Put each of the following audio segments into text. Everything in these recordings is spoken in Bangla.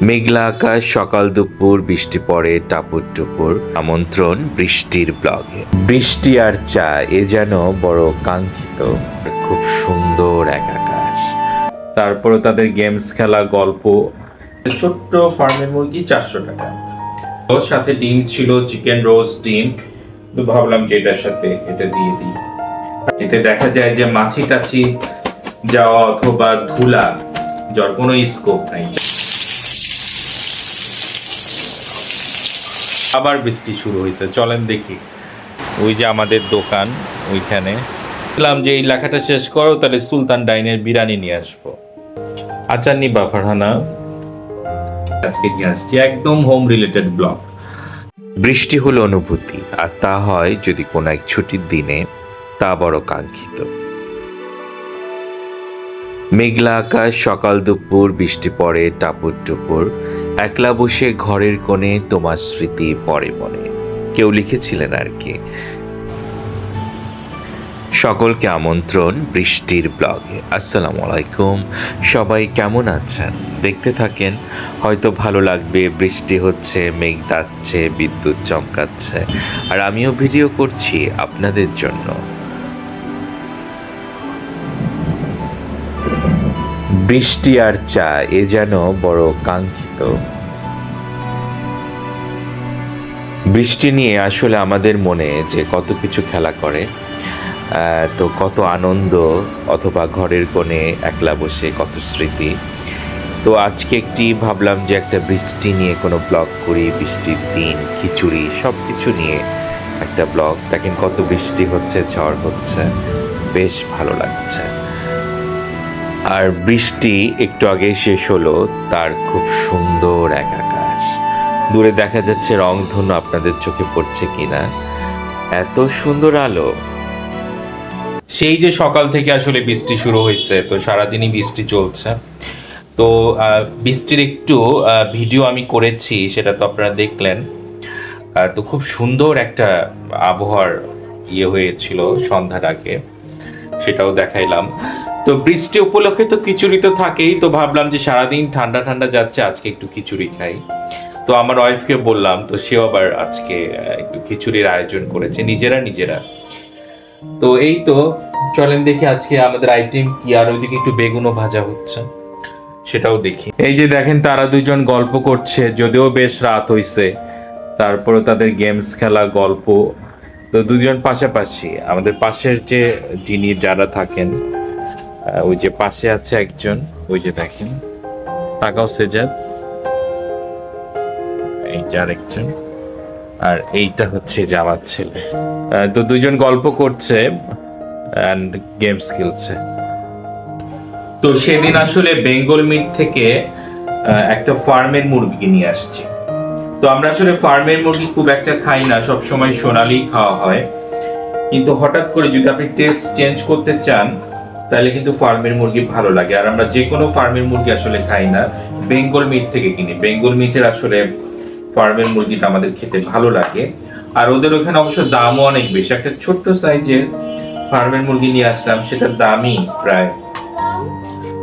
মেঘলা আকাশ, সকাল দুপুর বৃষ্টি পড়ে টাপুর টুপুর। আমন্ত্রণ বৃষ্টির ব্লগে। বৃষ্টি আর চা এ যেন বড় কাঙ্ক্ষিত। খুব সুন্দর এক আকাশ, তারপরে তাদের গেমস খেলা, গল্প। ছোট্ট ফার্মের মুরগি 400 টাকা, ওর সাথে ডিম ছিল, চিকেন রোস্ট ডিম। তো ভাবলাম যে এটার সাথে এটা দিয়ে দিই। এতে দেখা যায় যে মাছি টাছি যাওয়া অথবা ধুলা যার কোনো স্কোপ নাই। আবার বৃষ্টি শুরু হয়েছে, চলেন দেখি। ওই যে আমাদের দোকান, ওইখানে বললাম যে এই লেখাটা শেষ করো, তাহলে সুলতান ডাইনের বিরিয়ানি নিয়ে আসবো। আচার নিবা ফারহানা? আজকে নিয়ে আসছি একদম হোম রিলেটেড ব্লগ। বৃষ্টি হলো অনুভূতি, আর তা হয় যদি কোনো এক ছুটির দিনে, তা বড় কাঙ্ক্ষিত। মেঘলা আকাশ, সকাল দুপুর বৃষ্টি পড়ে টাপুর টুপুর। একলা বসে ঘরের কোণে তোমার স্মৃতি পড়ে মনে। কেউ লিখেছিলেন আর কি। সকলকে আমন্ত্রণ বৃষ্টির ব্লগে। আসসালামু আলাইকুম, সবাই কেমন আছেন? দেখতে থাকেন, হয়তো ভালো লাগবে। বৃষ্টি হচ্ছে, মেঘ ডাকছে, বিদ্যুৎ চমকাচ্ছে, আর আমিও ভিডিও করছি আপনাদের জন্য। বৃষ্টি আর চা এ যেন বড় কাঙ্ক্ষিত। বৃষ্টি নিয়ে আসলে আমাদের মনে যে কত কিছু খেলা করে, তো কত আনন্দ, অথবা ঘরের কোণে একলা বসে কত স্মৃতি। তো আজকে ভাবলাম যে একটা বৃষ্টি নিয়ে কোনো ব্লগ করি। বৃষ্টির দিন, খিচুড়ি, সব কিছু নিয়ে একটা ব্লগ। দেখেন কত বৃষ্টি হচ্ছে, ঝড় হচ্ছে, বেশ ভালো লাগছে। আর বৃষ্টি একটু আগে শেষ হলো, তার খুব সুন্দর এক আকাশ। দূরে দেখা যাচ্ছে রংধনু, আপনাদের চোখে পড়ছে কিনা, এত সুন্দর আলো। সেই যে সকাল থেকে আসলে বৃষ্টি শুরু হয়েছে, তো সারাদিনই বৃষ্টি চলছে। তো বৃষ্টির একটু ভিডিও আমি করেছি, সেটা তো আপনারা দেখলেন। তো খুব সুন্দর একটা আবহাওয়ার হয়েছিল সন্ধ্যাটাকে, সেটাও দেখাইলাম। তো বৃষ্টি উপলক্ষে তো খিচুড়ি তো থাকেই, তো ভাবলাম যে সারাদিন ঠান্ডা ঠান্ডা যাচ্ছে, আজকে একটু খিচুড়ি খাই। তো আমার ওয়াইফকে বললাম, তো সেও আবার আজকে একটু খিচুড়ির আয়োজন করেছে নিজেরা। তো এই তো চলেন দেখি আজকে আমাদের আইটেম কি। আর ওইদিকে একটু বেগুনও ভাজা হচ্ছে, সেটাও দেখি। এই যে দেখেন, তারা দুজন গল্প করছে, যদিও বেশ রাত হইছে, তারপরে তাদের গেমস খেলা, গল্প। তো দুজন পাশাপাশি, আমাদের পাশের যে যারা থাকেন, ওই যে পাশে আছে একজন, ওই যে দেখেন, তাকাও সেজাদ, এই যে আরেকজন, আর এইটা হচ্ছে যে আমার ছেলে। তো দুজন গল্প করছে এন্ড গেমস খেলছে। তো সেদিন আসলে বেঙ্গল মিট থেকে একটা ফার্মের মুরগি নিয়ে আসছি। তো আমরা আসলে ফার্মের মুরগি খুব একটা খাই না, সবসময় সোনালি খাওয়া হয়। কিন্তু হঠাৎ করে যদি আপনি টেস্ট চেঞ্জ করতে চান, তাহলে কিন্তু ফার্মের মুরগি ভালো লাগে। আর আমরা যে কোনো ফার্মের মুরগি আসলে খাই না, বেঙ্গল মিট থেকে কিনি। বেঙ্গল মিটের আসলে ফার্মের মুরগিটা আমাদের খেতে ভালো লাগে। আর ওদের ওখানে অবশ্য দামও অনেক বেশি। একটা ছোট্ট সাইজের ফার্মের মুরগি নিয়ে আসলাম, সেটার দামই প্রায়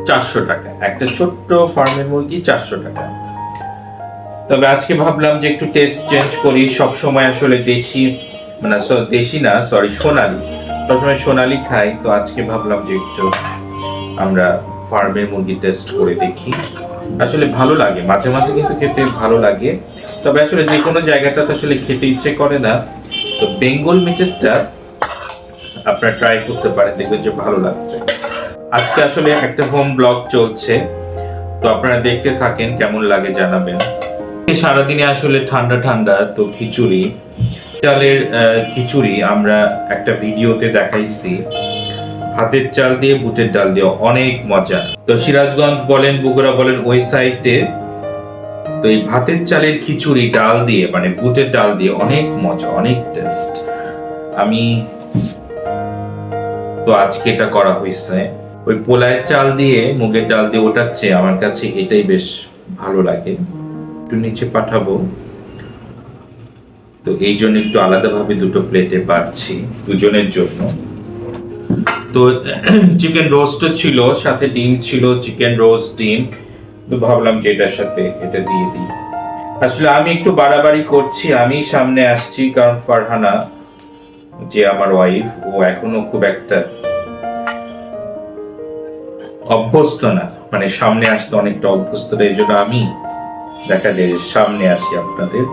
400 টাকা। একটা ছোট্ট ফার্মের মুরগি 400 টাকা। তবে আজকে ভাবলাম যে একটু টেস্ট চেঞ্জ করি। সবসময় আসলে সোনালি, সবসময় সোনালি খাই। তো আজকে ভাবলাম যে একটু আমরা ফার্মের মুরগি টেস্ট করে দেখি। আসলে ভালো লাগে, মাঝে মাঝে কিন্তু খেতে ভালো লাগে। তবে আসলে যে কোনো জায়গাটাতে আসলে খেতে ইচ্ছে করে না। তো বেঙ্গল মিটেরটা আপনারা ট্রাই করতে পারেন, দেখবেন যে ভালো লাগবে। আজকে আসলে একটা হোম ব্লগ চলছে, তো আপনারা দেখতে থাকেন, কেমন লাগে জানাবেন। সারাদিনে আসলে ঠান্ডা ঠান্ডা, তো খিচুড়ি, চালের খিচুড়ি আমরা একটা ভিডিওতে দেখাইছি। ভাতের চাল দিয়ে, বুটের ডাল দিয়ে, অনেক মজা। তো সিরাজগঞ্জ বলেন, বগুড়া বলেন, ওই সাইডে তো এই ভাতের চালের খিচুড়ি ডাল দিয়ে, মানে বুটের ডাল দিয়ে, অনেক মজা, অনেক টেস্ট। আমি তো আজকে এটা করা হয়েছে ওই পোলায়ের চাল দিয়ে, মুগের ডাল দিয়ে, ওটার চেয়ে আমার কাছে এটাই বেশ ভালো লাগে। একটু নিচে পাঠাবো, তো এই জন্য একটু আলাদাভাবে দুটো প্লেটে পাচ্ছি দুজনের জন্য। তো চিকেন রোস্টও ছিল, সাথে ডিম ছিল, চিকেন রোস্ট ডিম। তো ভাবলাম যে এটার সাথে এটা দিয়ে দিই। আসলে আমি একটু বাড়াবাড়ি করছি, আমি সামনে আসছি, কারণ ফারহানা যে আমার ওয়াইফ, ও এখনো খুব একটা অভ্যস্ত না, মানে সামনে আসতে অনেকটা অভ্যস্ত, এই জন্য আমি দেখা যায় যে সামনে আসি আপনাদের।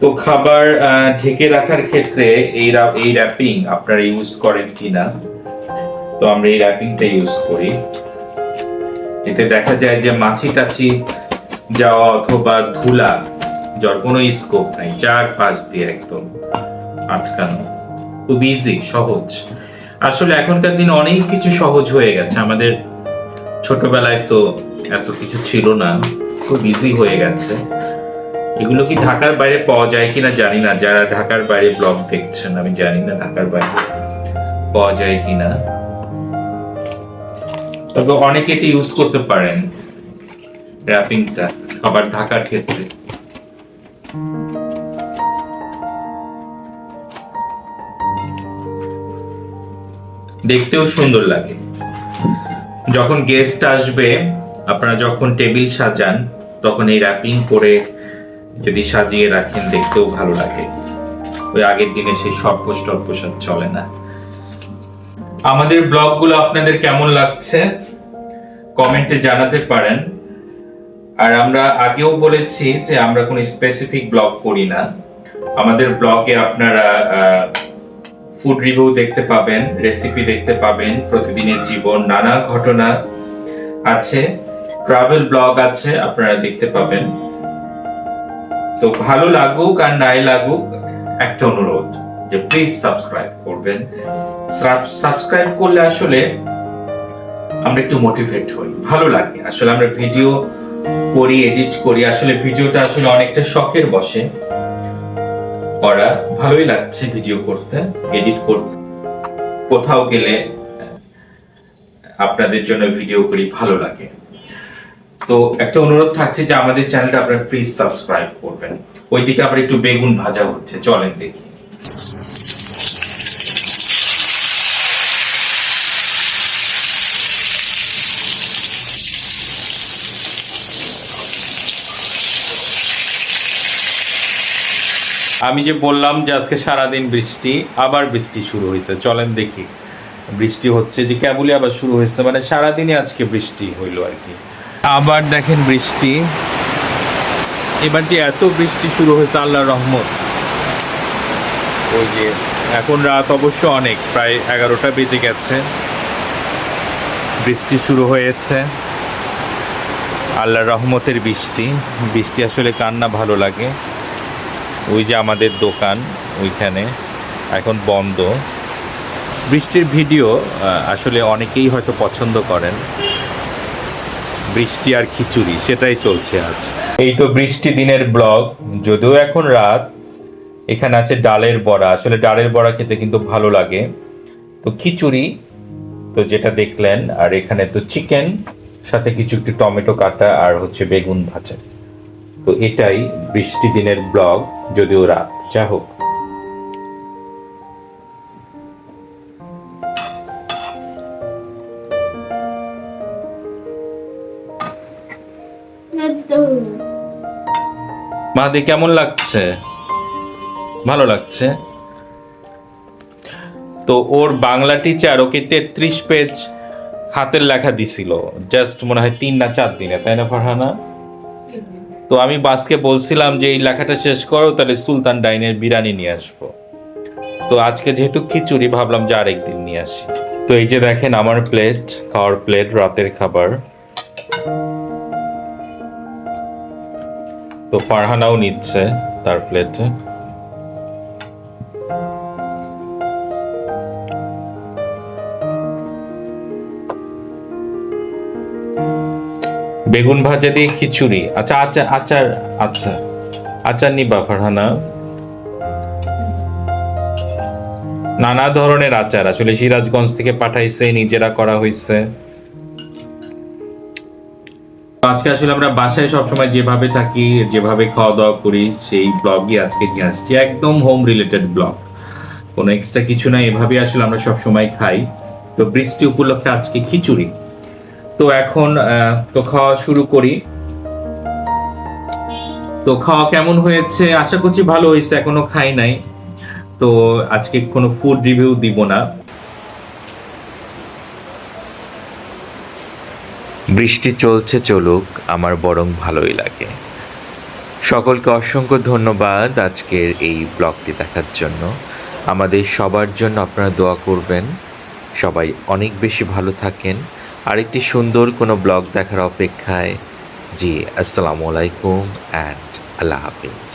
তো খাবার ঢেকে রাখার ক্ষেত্রে এই র্যাপিং আপনারা ইউজ করেন কিনা? তো আমরা এই র্যাপিংটা ইউজ করি। এতে দেখা যায় যে মাছি টাছি যাওয়া অথবা ধুলা যার কোনো স্কোপ নাই, 4 পাশ দিয়ে একদম আটকানো, খুব ইজি, সহজ। আসলে এখনকার দিনে অনেক কিছু সহজ হয়ে গেছে, আমাদের ছোটবেলায় তো এত কিছু ছিল না, খুব ইজি হয়ে গেছে। এগুলো কি ঢাকার বাইরে পাওয়া যায় কিনা জানি না, যারা ঢাকার বাইরে ব্লগ দেখছেন আমি জানি না ঢাকার বাইরে পাওয়া যায় কিনা, তবে অনেকে এটি ইউজ করতে পারেন র্যাপিংটা আবার ঢাকার ক্ষেত্রে। দেখতেও সুন্দর লাগে। যখন গেস্ট আসবে, আপনারা যখন টেবিল সাজান তখন এই র্যাপিং করে যদি সাজিয়ে রাখেন দেখতেও ভালো লাগে। ওই আগের দিনে সেই সর্পোষ টর্পোষ আর চলে না। আমাদের ব্লগগুলো আপনাদের কেমন লাগছে কমেন্টে জানাতে পারেন। আর আমরা আগেও বলেছি যে আমরা কোনো স্পেসিফিক ব্লগ করি না। আমাদের ব্লগে আপনারা ফুড রিভিউ দেখতে পাবেন, রেসিপি দেখতে পাবেন, প্রতিদিনের জীবন, নানা ঘটনা আছে, ট্রাভেল ব্লগ আছে, আপনারা দেখতে পাবেন। তো ভালো লাগুক আর নাই লাগুক, একটা অনুরোধ যে প্লিজ সাবস্ক্রাইব করবেন। সাবস্ক্রাইব করলে আসলে আমরা একটু মোটিভেট হই, ভালো লাগে। আসলে আমরা ভিডিও করি, এডিট করি, আসলে ভিডিওটা আসলে অনেকটা শখের বসে করা, ভালোই লাগছে ভিডিও করতে, এডিট করতে। কোথাও গেলে আপনাদের জন্য ভিডিও করি, ভালো লাগে। তো একটা অনুরোধ থাকছে যে আমাদের চ্যানেলটা আপনারা প্লিজ সাবস্ক্রাইব করবেন। ওইদিকে আবার একটু বেগুন ভাজা হচ্ছে, চলেন দেখি। আমি যে বললাম যে আজকে সারাদিন বৃষ্টি, আবার বৃষ্টি শুরু হয়েছে, চলেন দেখি। বৃষ্টি হচ্ছে যে কেবলই আবার শুরু হয়েছে, মানে সারাদিনই আজকে বৃষ্টি হইলো আর কি। আবার দেখেন বৃষ্টি, এবার যে এত বৃষ্টি শুরু হয়েছে, আল্লাহর রহমত। ওই যে এখন রাত অবশ্য অনেক, প্রায় 11টা বেজে গেছে, বৃষ্টি শুরু হয়েছে। আল্লাহর রহমতের বৃষ্টি। বৃষ্টি আসলে কার না ভালো লাগে। ওই যে আমাদের দোকান ওইখানে এখন বন্ধ। বৃষ্টির ভিডিও আসলে অনেকেই হয়তো পছন্দ করেন, বৃষ্টি আর খিচুড়ি সেটাই চলছে আজ। এই তো বৃষ্টি দিনের ব্লগ, যদিও এখন রাত। এখানে আছে ডালের বড়া, আসলে ডালের বড়া খেতে কিন্তু ভালো লাগে। তো খিচুড়ি তো যেটা দেখলেন, আর এখানে তো চিকেন, সাথে কিছু একটু টমেটো কাটা আর হচ্ছে বেগুন ভাজা। তো এটাই বৃষ্টি দিনের ব্লগ, যদিও রাত, যা হোক। মাদি কেমন লাগছে? ভালো লাগছে। তো ওর বাংলা টিচার ওকে 33 পেজ হাতের লেখা দিছিল, জাস্ট মনে হয় 3 না 4 দিনে, তাই না ফারহানা? তো আমি বাসকে বলছিলাম যে এই লেখাটা শেষ করো, তাহলে সুলতান ডাইনের বিরিয়ানি নিয়ে আসবো। তো আজকে যেহেতু খিচুড়ি, ভাবলাম যে আরেকদিন নিয়ে আসি। তো এই যে দেখেন আমার প্লেট, খাওয়ার প্লেট, রাতের খাবার। তো ফারহানাও নিচ্ছে তার প্লেটে। বেগুন ভাজা দিয়ে খিচুড়ি। আচ্ছা আচ্ছা আচার, আচ্ছা আচার নিবা ফারহানা? নানা ধরনের আচার, আসলে সিরাজগঞ্জ থেকে পাঠাইছে, নিজেরা করা হয়েছে। আজকে আসলে আমরা বাসায় সবসময় যেভাবে থাকি, যেভাবে খাওয়া দাওয়া করি, সেই ব্লগই আজকে নিয়ে আসছি। একদম হোম রিলেটেড ব্লগ, কোনো এক্সট্রা কিছু না, এভাবে আসলে আমরা সবসময় খাই। তো বৃষ্টি উপলক্ষে আজকে খিচুড়ি। তো এখন তো খাওয়া শুরু করি। তো খাওয়া কেমন হয়েছে, আশা করছি ভালো হয়েছে, এখনো খাই নাই। তো আজকে কোনো ফুড রিভিউ দিব না। বৃষ্টি চলছে চলুক, আমার বরং ভালোই লাগে। সকলকে অসংখ্য ধন্যবাদ আজকের এই ব্লগটি দেখার জন্য। আমাদের সবার জন্য আপনারা দোয়া করবেন, সবাই অনেক বেশি ভালো থাকেন। আরেকটি সুন্দর কোনো ব্লগ দেখার অপেক্ষায়। জি, আসসালামু আলাইকুম অ্যান্ড আল্লাহ হাফিজ।